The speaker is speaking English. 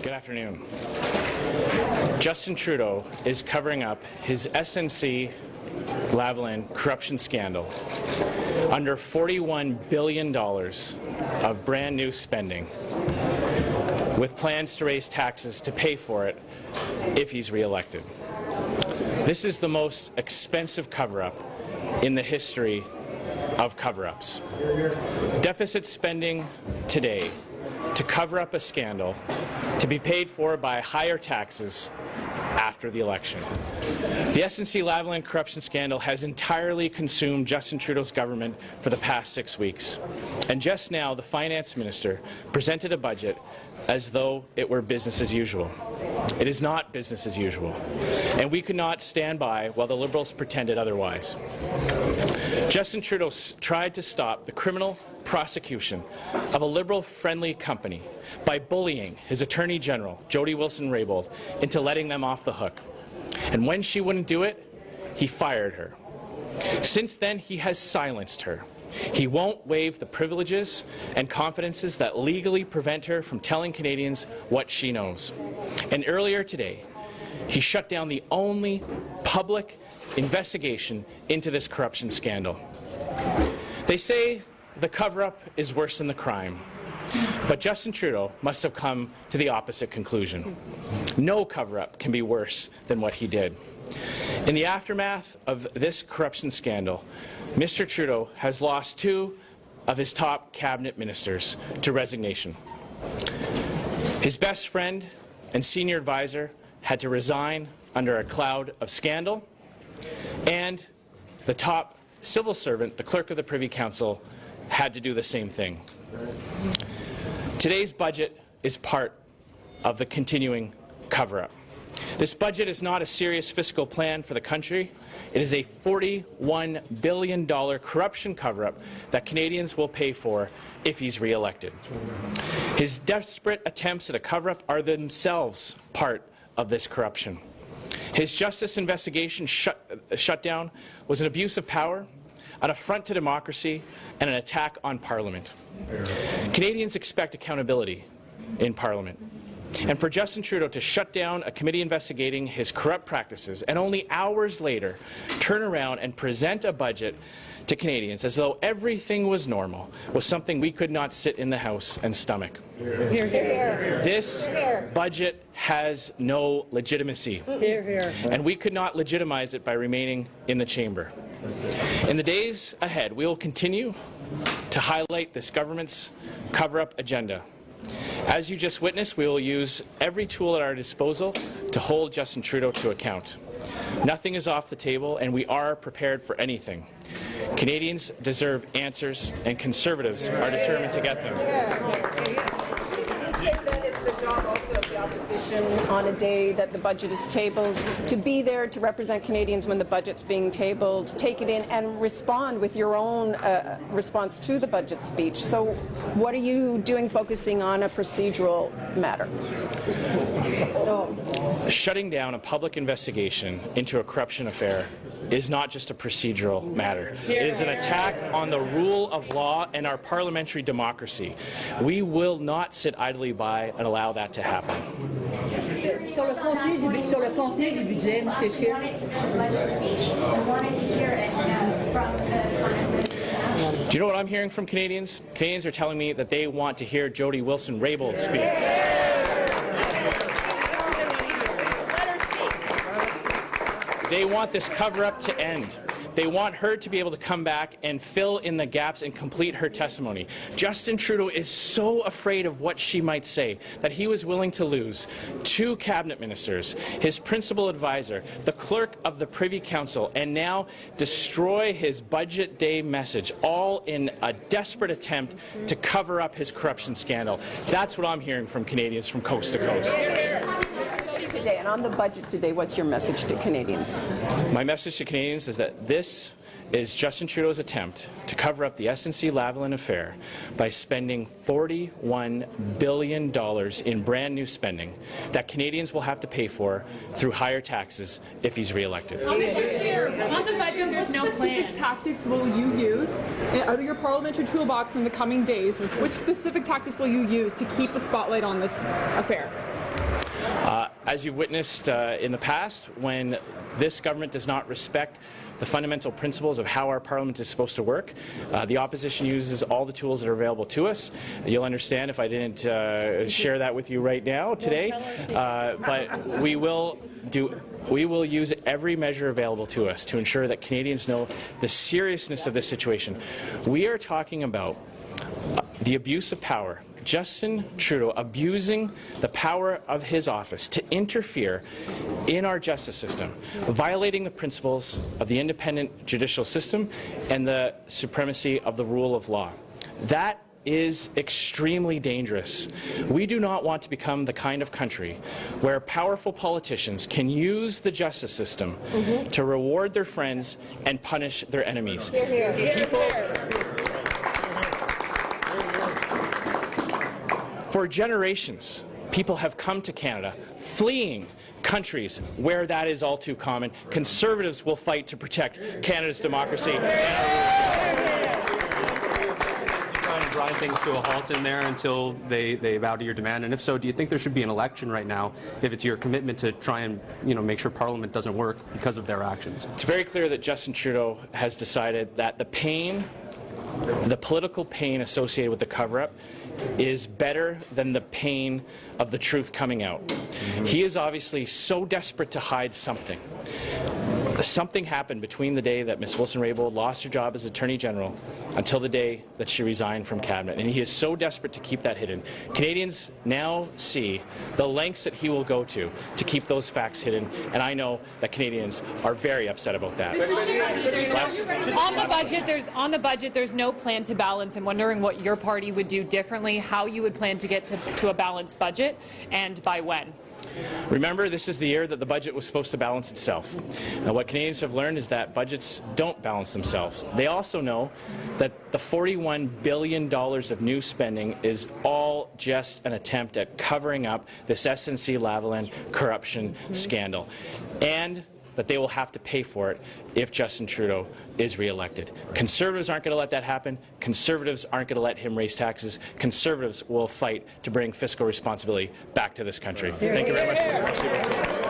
Good afternoon. Justin Trudeau is covering up his SNC-Lavalin corruption scandal under $41 billion of brand new spending, with plans to raise taxes to pay for it if he's re-elected. This is the most expensive cover-up in the history of cover-ups. Deficit spending today to cover up a scandal to be paid for by higher taxes after the election. The SNC-Lavalin corruption scandal has entirely consumed Justin Trudeau's government for the past 6 weeks. And just now, the finance minister presented a budget as though it were business as usual. It is not business as usual. And we could not stand by while the Liberals pretended otherwise. Justin Trudeau tried to stop the criminal prosecution of a Liberal-friendly company by bullying his Attorney General, Jody Wilson-Raybould, into letting them off the hook. And when she wouldn't do it, he fired her. Since then, he has silenced her. He won't waive the privileges and confidences that legally prevent her from telling Canadians what she knows. And earlier today, he shut down the only public investigation into this corruption scandal. They say the cover-up is worse than the crime, but Justin Trudeau must have come to the opposite conclusion. No cover-up can be worse than what he did. In the aftermath of this corruption scandal, Mr. Trudeau has lost 2 of his top cabinet ministers to resignation. His best friend and senior advisor had to resign under a cloud of scandal, and the top civil servant, the clerk of the Privy Council, had to do the same thing. Today's budget is part of the continuing cover-up. This budget is not a serious fiscal plan for the country. It is a $41 billion corruption cover-up that Canadians will pay for if he's re-elected. His desperate attempts at a cover-up are themselves part of this corruption. His justice investigation shutdown was an abuse of power, an affront to democracy, and an attack on Parliament. Canadians expect accountability in Parliament. And for Justin Trudeau to shut down a committee investigating his corrupt practices and only hours later turn around and present a budget to Canadians as though everything was normal was something we could not sit in the House and stomach. Hear, hear. This budget has no legitimacy. Hear, hear. And we could not legitimize it by remaining in the chamber. In the days ahead, we will continue to highlight this government's cover-up agenda. As you just witnessed, we will use every tool at our disposal to hold Justin Trudeau to account. Nothing is off the table, and we are prepared for anything. Canadians deserve answers, and Conservatives are determined to get them. You say that it's the job also of the opposition on a day that the budget is tabled to be there to represent Canadians when the budget's being tabled, take it in and respond with your own response to the budget speech. So what are you doing focusing on a procedural matter? Shutting down a public investigation into a corruption affair is not just a procedural matter. It is an attack on the rule of law and our parliamentary democracy. We will not sit idly by and allow that to happen. Sur le contenu du budget, Monsieur Scheer. Do you know what I'm hearing from Canadians? Canadians are telling me that they want to hear Jody Wilson-Raybould speak. They want this cover-up to end. They want her to be able to come back and fill in the gaps and complete her testimony. Justin Trudeau is so afraid of what she might say that he was willing to lose 2 cabinet ministers, his principal advisor, the clerk of the Privy Council, and now destroy his budget day message, all in a desperate attempt to cover up his corruption scandal. That's what I'm hearing from Canadians from coast to coast. Today, and on the budget today, what's your message to Canadians? My message to Canadians is that this is Justin Trudeau's attempt to cover up the SNC-Lavalin affair by spending $41 billion in brand new spending that Canadians will have to pay for through higher taxes if he's re-elected. Mr. Scheer, on the budget, what specific tactics will you use out of your parliamentary toolbox in the coming days? Which specific tactics will you use to keep the spotlight on this affair? As you've witnessed in the past, when this government does not respect the fundamental principles of how our parliament is supposed to work, the opposition uses all the tools that are available to us. You'll understand if I didn't share that with you right now today, but we will use every measure available to us to ensure that Canadians know the seriousness of this situation. We are talking about the abuse of power. Justin Trudeau abusing the power of his office to interfere in our justice system, violating the principles of the independent judicial system and the supremacy of the rule of law. That is extremely dangerous. We do not want to become the kind of country where powerful politicians can use the justice system to reward their friends and punish their enemies. For generations, people have come to Canada fleeing countries where that is all too common. Conservatives will fight to protect Canada's democracy. Trying to drive things to a halt in there until they bow to your demand? And if so, do you think there should be an election right now if it's your commitment to try and make sure Parliament doesn't work because of their actions? It's very clear that Justin Trudeau has decided that the political pain associated with the cover-up is better than the pain of the truth coming out. He is obviously so desperate to hide something. Something happened between the day that Ms. Wilson-Raybould lost her job as Attorney General until the day that she resigned from Cabinet, and he is so desperate to keep that hidden. Canadians now see the lengths that he will go to keep those facts hidden, and I know that Canadians are very upset about that. On the budget, there's no plan to balance. I'm wondering what your party would do differently, how you would plan to get to a balanced budget, and by when. Remember, this is the year that the budget was supposed to balance itself. Now, what Canadians have learned is that budgets don't balance themselves. They also know that the $41 billion of new spending is all just an attempt at covering up this SNC-Lavalin corruption scandal, and that they will have to pay for it if Justin Trudeau is re-elected. Conservatives aren't going to let that happen. Conservatives aren't going to let him raise taxes. Conservatives will fight to bring fiscal responsibility back to this country. Thank you very much.